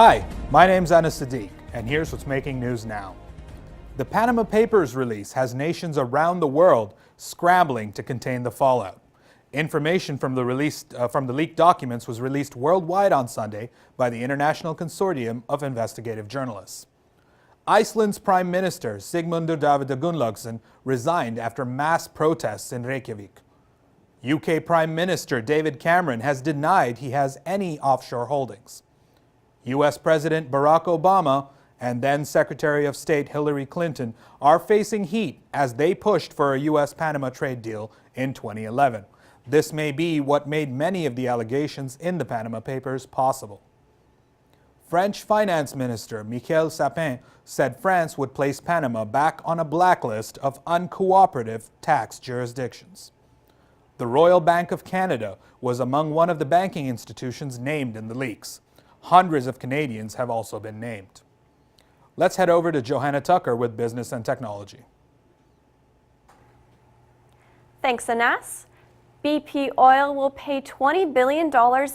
Hi, my name's Anas Sadiq, and here's what's making news now. The Panama Papers release has nations around the world scrambling to contain the fallout. Information from the leaked documents was released worldwide on Sunday by the International Consortium of Investigative Journalists. Iceland's Prime Minister Sigmundur David Gunnlaugsson resigned after mass protests in Reykjavik. UK Prime Minister David Cameron has denied he has any offshore holdings. US President Barack Obama and then Secretary of State Hillary Clinton are facing heat as they pushed for a US-Panama trade deal in 2011. This may be what made many of the allegations in the Panama Papers possible. French Finance Minister Michel Sapin said France would place Panama back on a blacklist of uncooperative tax jurisdictions. The Royal Bank of Canada was among one of the banking institutions named in the leaks. Hundreds of Canadians have also been named. Let's head over to Johanna Tucker with Business and Technology. Thanks, Anas. BP Oil will pay $20 billion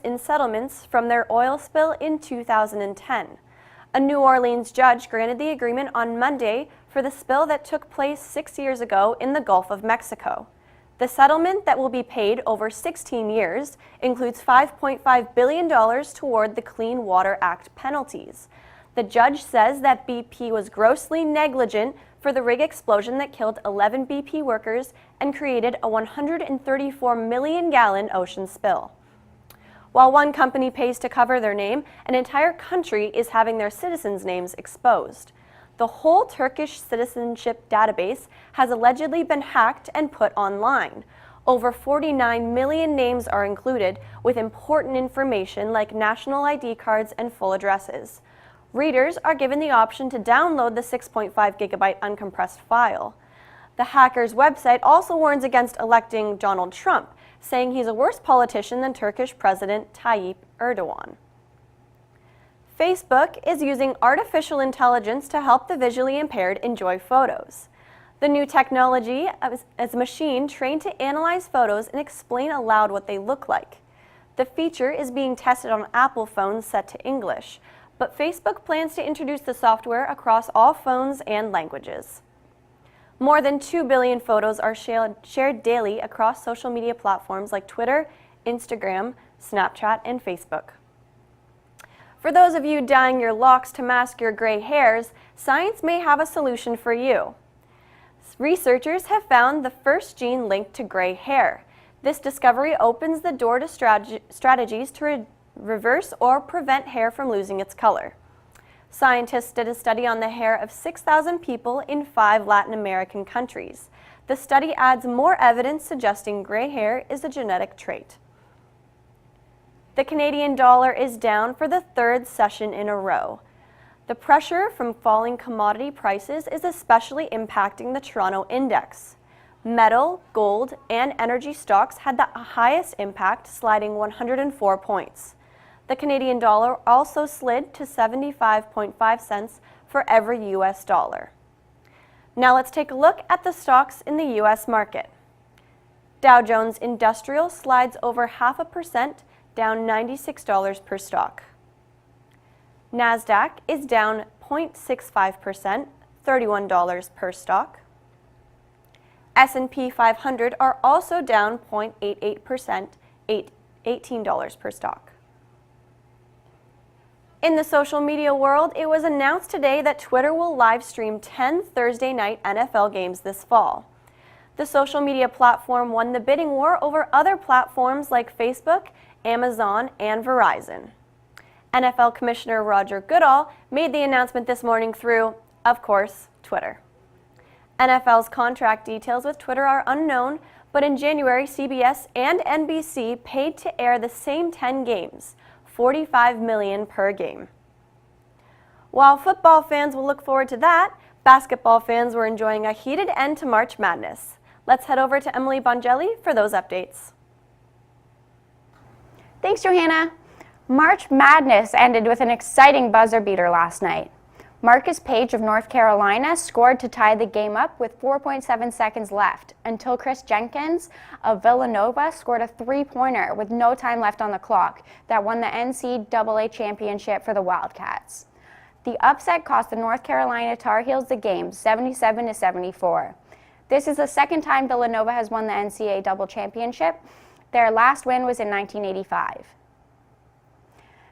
in settlements from their oil spill in 2010. A New Orleans judge granted the agreement on Monday for the spill that took place 6 years ago in the Gulf of Mexico. The settlement that will be paid over 16 years includes $5.5 billion toward the Clean Water Act penalties. The judge says that BP was grossly negligent for the rig explosion that killed 11 BP workers and created a 134 million gallon ocean spill. While one company pays to cover their name, an entire country is having their citizens' names exposed. The whole Turkish citizenship database has allegedly been hacked and put online. Over 49 million names are included, with important information like national ID cards and full addresses. Readers are given the option to download the 6.5 gigabyte uncompressed file. The hacker's website also warns against electing Donald Trump, saying he's a worse politician than Turkish President Tayyip Erdogan. Facebook is using artificial intelligence to help the visually impaired enjoy photos. The new technology is a machine trained to analyze photos and explain aloud what they look like. The feature is being tested on Apple phones set to English, but Facebook plans to introduce the software across all phones and languages. More than 2 billion photos are shared daily across social media platforms like Twitter, Instagram, Snapchat, and Facebook. For those of you dyeing your locks to mask your gray hairs, science may have a solution for you. Researchers have found the first gene linked to gray hair. This discovery opens the door to strategies to reverse or prevent hair from losing its color. Scientists did a study on the hair of 6,000 people in 5 Latin American countries. The study adds more evidence suggesting gray hair is a genetic trait. The Canadian dollar is down for the 3rd session in a row. The pressure from falling commodity prices is especially impacting the Toronto Index. Metal, gold, and energy stocks had the highest impact, sliding 104 points. The Canadian dollar also slid to 75.5 cents for every US dollar. Now let's take a look at the stocks in the US market. Dow Jones Industrial slides over 0.5%, down $96 per stock. NASDAQ is down 0.65%, $31 per stock. S&P 500 are also down 0.88%, $18 per stock. In the social media world, it was announced today that Twitter will live stream 10 Thursday night NFL games this fall. The social media platform won the bidding war over other platforms like Facebook, Amazon, and Verizon. NFL Commissioner Roger Goodall made the announcement this morning through, of course, Twitter. NFL's contract details with Twitter are unknown, but in January, CBS and NBC paid to air the same 10 games, $45 million per game. While football fans will look forward to that, basketball fans were enjoying a heated end to March Madness. Let's head over to Emily Bongelli for those updates. Thanks, Johanna. March Madness ended with an exciting buzzer beater last night. Marcus Page of North Carolina scored to tie the game up with 4.7 seconds left until Chris Jenkins of Villanova scored a three-pointer with no time left on the clock that won the NCAA championship for the Wildcats. The upset cost the North Carolina Tar Heels the game 77-74. This is the second time Villanova has won the NCAA double championship. Their last win was in 1985.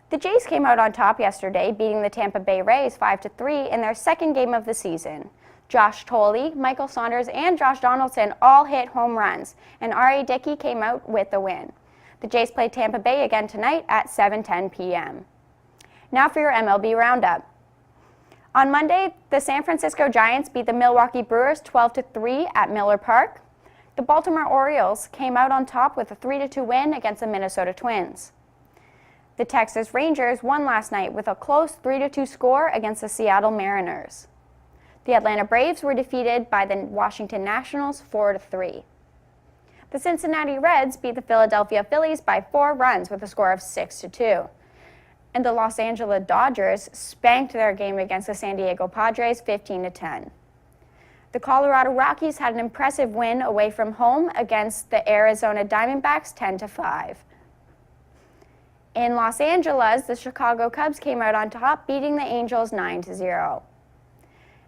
The Jays came out on top yesterday, beating the Tampa Bay Rays 5-3 in their second game of the season. Josh Tolley, Michael Saunders, and Josh Donaldson all hit home runs, and R.A. Dickey came out with the win. The Jays play Tampa Bay again tonight at 7:10 p.m. Now for your MLB Roundup. On Monday, the San Francisco Giants beat the Milwaukee Brewers 12-3 at Miller Park. The Baltimore Orioles came out on top with a 3-2 win against the Minnesota Twins. The Texas Rangers won last night with a close 3-2 score against the Seattle Mariners. The Atlanta Braves were defeated by the Washington Nationals 4-3. The Cincinnati Reds beat the Philadelphia Phillies by 4 runs with a score of 6-2. And the Los Angeles Dodgers spanked their game against the San Diego Padres 15-10. The Colorado Rockies had an impressive win away from home against the Arizona Diamondbacks 10-5. In Los Angeles, the Chicago Cubs came out on top, beating the Angels 9-0.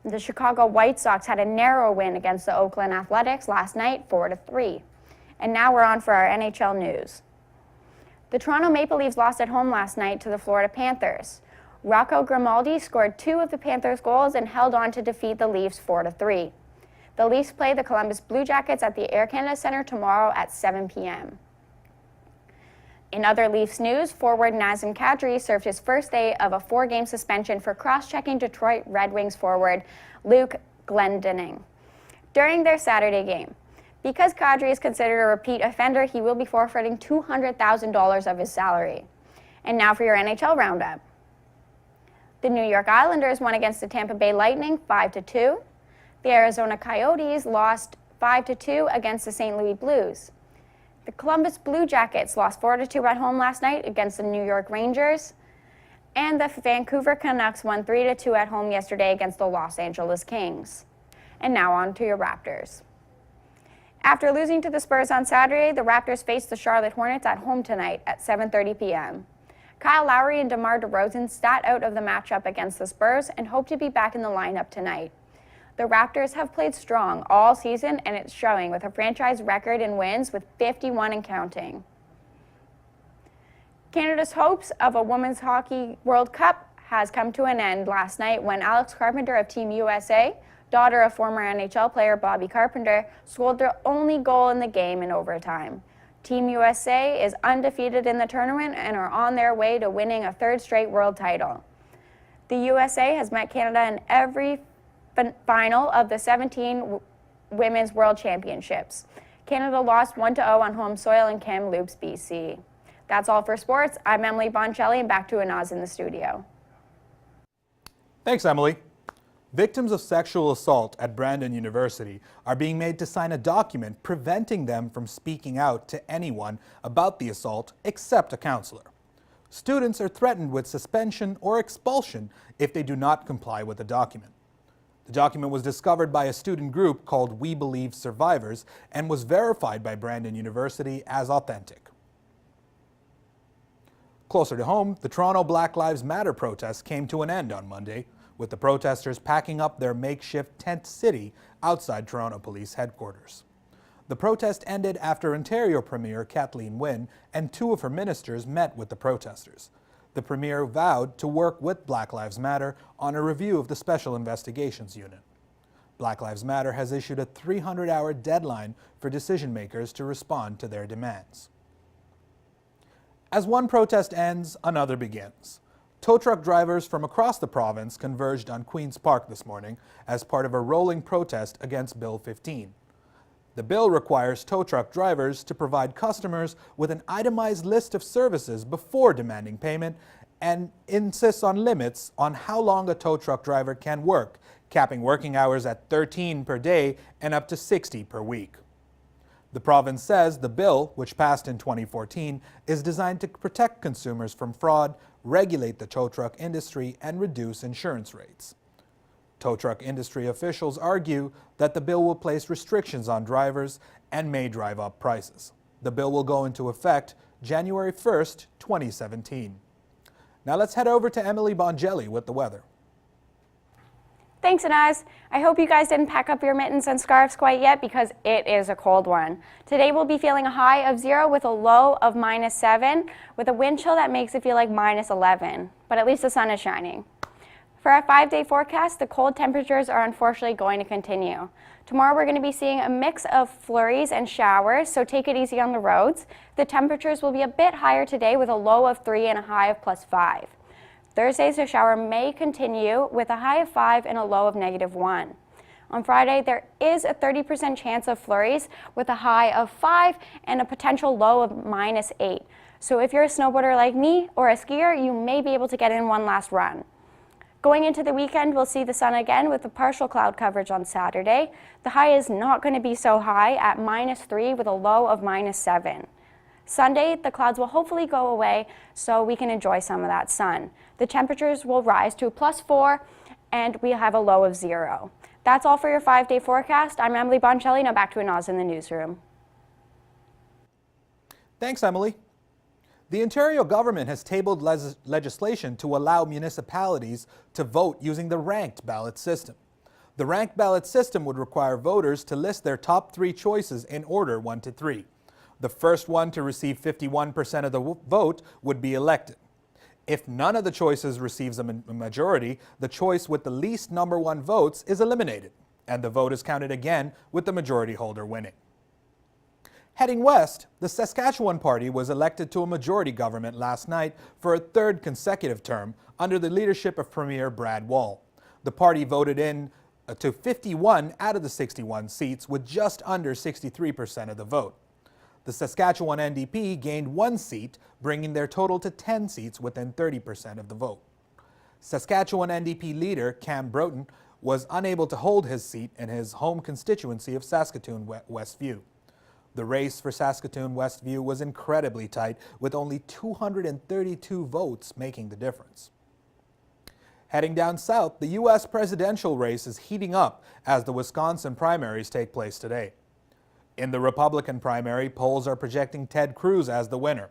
The Chicago White Sox had a narrow win against the Oakland Athletics last night, 4-3. And now we're on for our NHL news. The Toronto Maple Leafs lost at home last night to the Florida Panthers. Rocco Grimaldi scored 2 of the Panthers' goals and held on to defeat the Leafs 4-3. The Leafs play the Columbus Blue Jackets at the Air Canada Centre tomorrow at 7 p.m. In other Leafs news, forward Nazem Kadri served his first day of a 4-game suspension for cross-checking Detroit Red Wings forward Luke Glendening during their Saturday game. Because Kadri is considered a repeat offender, he will be forfeiting $200,000 of his salary. And now for your NHL Roundup. The New York Islanders won against the Tampa Bay Lightning 5-2. The Arizona Coyotes lost 5-2 against the St. Louis Blues. The Columbus Blue Jackets lost 4-2 at home last night against the New York Rangers. And the Vancouver Canucks won 3-2 at home yesterday against the Los Angeles Kings. And now on to your Raptors. After losing to the Spurs on Saturday, the Raptors face the Charlotte Hornets at home tonight at 7:30 p.m. Kyle Lowry and DeMar DeRozan sat out of the matchup against the Spurs and hope to be back in the lineup tonight. The Raptors have played strong all season, and it's showing with a franchise record in wins with 51 and counting. Canada's hopes of a Women's Hockey World Cup has come to an end last night when Alex Carpenter of Team USA, daughter of former NHL player Bobby Carpenter, scored their only goal in the game in overtime. Team USA is undefeated in the tournament and are on their way to winning a 3rd straight world title. The USA has met Canada in every final of the 17 Women's World Championships. Canada lost 1-0 on home soil in Kamloops, BC. That's all for sports. I'm Emily Boncelli, and back to Anaz in the studio. Thanks, Emily. Victims of sexual assault at Brandon University are being made to sign a document preventing them from speaking out to anyone about the assault except a counselor. Students are threatened with suspension or expulsion if they do not comply with the document. The document was discovered by a student group called We Believe Survivors and was verified by Brandon University as authentic. Closer to home, the Toronto Black Lives Matter protests came to an end on Monday, with the protesters packing up their makeshift tent city outside Toronto Police headquarters. The protest ended after Ontario Premier Kathleen Wynne and 2 of her ministers met with the protesters. The Premier vowed to work with Black Lives Matter on a review of the Special Investigations Unit. Black Lives Matter has issued a 300-hour deadline for decision-makers to respond to their demands. As one protest ends, another begins. Tow truck drivers from across the province converged on Queen's Park this morning as part of a rolling protest against Bill 15. The bill requires tow truck drivers to provide customers with an itemized list of services before demanding payment and insists on limits on how long a tow truck driver can work, capping working hours at 13 per day and up to 60 per week. The province says the bill, which passed in 2014, is designed to protect consumers from fraud, regulate the tow truck industry, and reduce insurance rates. Tow truck industry officials argue that the bill will place restrictions on drivers and may drive up prices. The bill will go into effect January 1st, 2017. Now let's head over to Emily Bongelli with the weather. Thanks, Inez. I hope you guys didn't pack up your mittens and scarves quite yet because it is a cold one. Today we'll be feeling a high of 0 with a low of -7 with a wind chill that makes it feel like -11, but at least the sun is shining. For our 5-day forecast, the cold temperatures are unfortunately going to continue. Tomorrow we're going to be seeing a mix of flurries and showers, so take it easy on the roads. The temperatures will be a bit higher today with a low of 3 and a high of +5. Thursday's shower may continue with a high of 5 and a low of -1. On Friday, there is a 30% chance of flurries with a high of 5 and a potential low of -8. So if you're a snowboarder like me or a skier, you may be able to get in one last run. Going into the weekend, we'll see the sun again with a partial cloud coverage on Saturday. The high is not going to be so high at -3 with a low of -7. Sunday, the clouds will hopefully go away so we can enjoy some of that sun. The temperatures will rise to +4 and we have a low of 0. That's all for your 5-day forecast. I'm Emily Boncelli. Now back to Inaz in the newsroom. Thanks, Emily. The Ontario government has tabled legislation to allow municipalities to vote using the ranked ballot system. The ranked ballot system would require voters to list their top 3 choices in order 1 to 3. The first one to receive 51% of the vote would be elected. If none of the choices receives a majority, the choice with the least number 1 votes is eliminated, and the vote is counted again with the majority holder winning. Heading west, the Saskatchewan Party was elected to a majority government last night for a 3rd consecutive term under the leadership of Premier Brad Wall. The party voted in to 51 out of the 61 seats with just under 63% of the vote. The Saskatchewan NDP gained 1 seat, bringing their total to 10 seats within 30% of the vote. Saskatchewan NDP leader Cam Broughton was unable to hold his seat in his home constituency of Saskatoon Westview. The race for Saskatoon Westview was incredibly tight, with only 232 votes making the difference. Heading down south, the U.S. presidential race is heating up as the Wisconsin primaries take place today. In the Republican primary, polls are projecting Ted Cruz as the winner.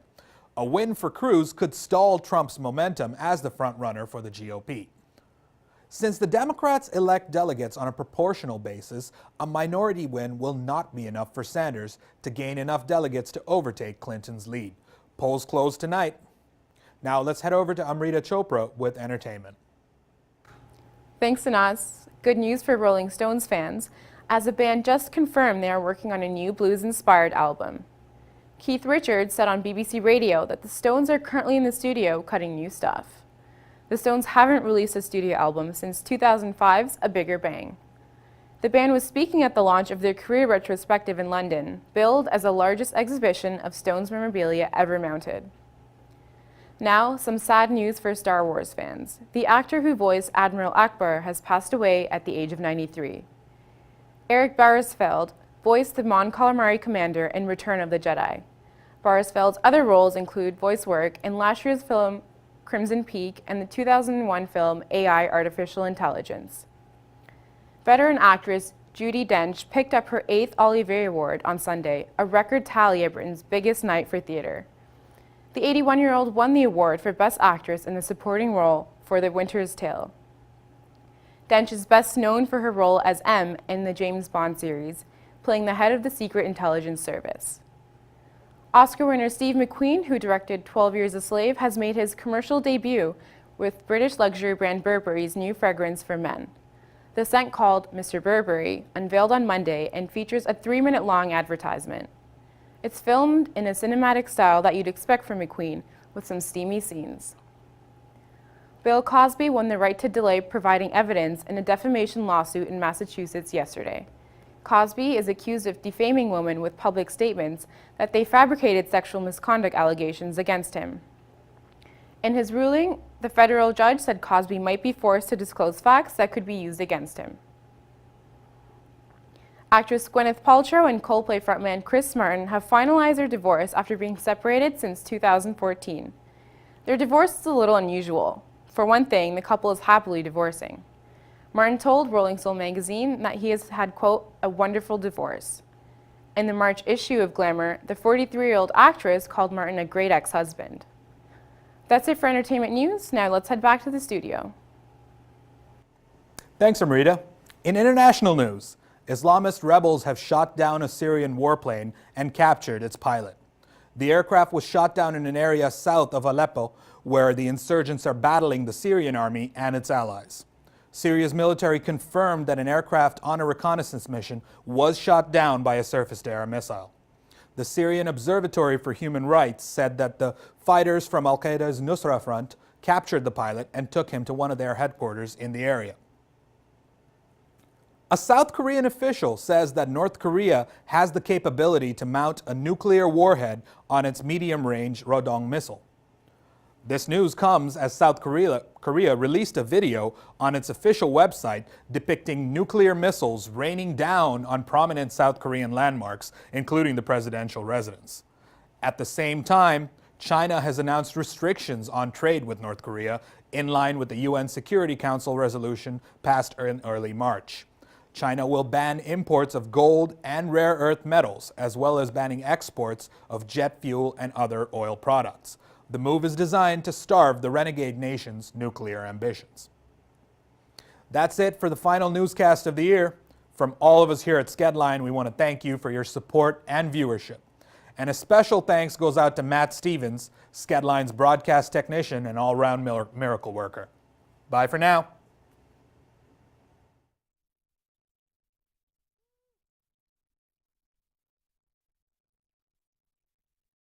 A win for Cruz could stall Trump's momentum as the frontrunner for the GOP. Since the Democrats elect delegates on a proportional basis, a minority win will not be enough for Sanders to gain enough delegates to overtake Clinton's lead. Polls close tonight. Now let's head over to Amrita Chopra with entertainment. Thanks, Inaz. Good news for Rolling Stones fans, as the band just confirmed they are working on a new blues-inspired album. Keith Richards said on BBC Radio that the Stones are currently in the studio cutting new stuff. The Stones haven't released a studio album since 2005's A Bigger Bang. The band was speaking at the launch of their career retrospective in London, billed as the largest exhibition of Stones memorabilia ever mounted. Now, some sad news for Star Wars fans. The actor who voiced Admiral Akbar has passed away at the age of 93. Eric Beresfeld voiced the Mon Calamari commander in Return of the Jedi. Beresfeld's other roles include voice work in last year's film Crimson Peak and the 2001 film AI Artificial Intelligence. Veteran actress Judi Dench picked up her 8th Olivier Award on Sunday, a record tally at Britain's biggest night for theatre. The 81-year-old won the award for Best Actress in the supporting role for The Winter's Tale. Dench is best known for her role as M in the James Bond series, playing the head of the Secret Intelligence Service. Oscar winner Steve McQueen, who directed 12 Years a Slave, has made his commercial debut with British luxury brand Burberry's new fragrance for men. The scent, called Mr. Burberry, unveiled on Monday and features a 3-minute-long advertisement. It's filmed in a cinematic style that you'd expect from McQueen, with some steamy scenes. Bill Cosby won the right to delay providing evidence in a defamation lawsuit in Massachusetts yesterday. Cosby is accused of defaming women with public statements that they fabricated sexual misconduct allegations against him. In his ruling, the federal judge said Cosby might be forced to disclose facts that could be used against him. Actress Gwyneth Paltrow and Coldplay frontman Chris Martin have finalized their divorce after being separated since 2014. Their divorce is a little unusual. For one thing, the couple is happily divorcing. Martin told Rolling Stone magazine that he has had, quote, a wonderful divorce. In the March issue of Glamour, the 43-year-old actress called Martin a great ex-husband. That's it for entertainment news. Now let's head back to the studio. Thanks, Amrita. In international news, Islamist rebels have shot down a Syrian warplane and captured its pilot. The aircraft was shot down in an area south of Aleppo, where the insurgents are battling the Syrian army and its allies. Syria's military confirmed that an aircraft on a reconnaissance mission was shot down by a surface-to-air missile. The Syrian Observatory for Human Rights said that the fighters from Al-Qaeda's Nusra Front captured the pilot and took him to one of their headquarters in the area. A South Korean official says that North Korea has the capability to mount a nuclear warhead on its medium-range Rodong missile. This news comes as South Korea released a video on its official website depicting nuclear missiles raining down on prominent South Korean landmarks, including the presidential residence. At the same time, China has announced restrictions on trade with North Korea in line with the UN Security Council resolution passed in early March. China will ban imports of gold and rare earth metals, as well as banning exports of jet fuel and other oil products. The move is designed to starve the renegade nation's nuclear ambitions. That's it for the final newscast of the year. From all of us here at Skedline, we want to thank you for your support and viewership. And a special thanks goes out to Matt Stevens, Skedline's broadcast technician and all-round miracle worker. Bye for now.